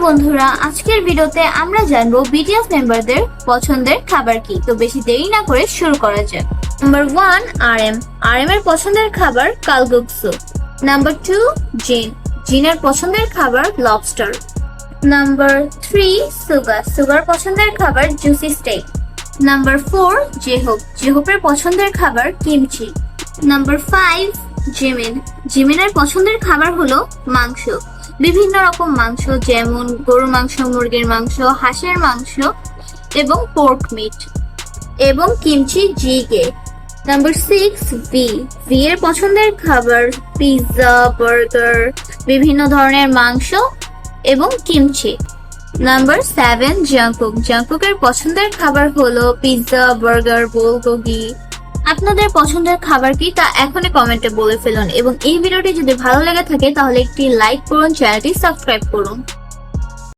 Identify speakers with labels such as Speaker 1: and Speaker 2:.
Speaker 1: বন্ধুরা, আজকের ভিডিওতে আমরা জানবো বিটিএস মেম্বারদের পছন্দের খাবার কি। তো বেশি দেরি না করে শুরু করা যাক। নাম্বার 1 RM এর পছন্দের খাবার কালগুকসু। নাম্বার 2 জিনের পছন্দের খাবার লবস্টার। নাম্বার 3 সুগার পছন্দের খাবার জুসি স্টেক। নাম্বার 4 জেহোপের পছন্দের খাবার কিমচি। নাম্বার 5 জিমিনের পছন্দের খাবার হলো মাংস, বিভিন্ন রকম মাংস, যেমন গরুর মাংস, মুরগির মাংস, হাঁসের মাংস এবং পোর্ক মিট। এবং কিমচি জিগে। নাম্বার 6 ভি এর পছন্দের খাবার পিৎজা, বার্গার, বিভিন্ন ধরনের মাংস এবং কিমচি। নাম্বার 7 জাংকুকের পছন্দের খাবার হলো পিৎজা, বার্গার, বুলগোগি। আপনাদের পছন্দের খাবার কি তা এখনই কমেন্টে বলে ফেলুন এবং এই ভিডিওটি যদি ভালো লেগে থাকে তাহলে একটি লাইক করুন, চ্যানেলটি সাবস্ক্রাইব করুন।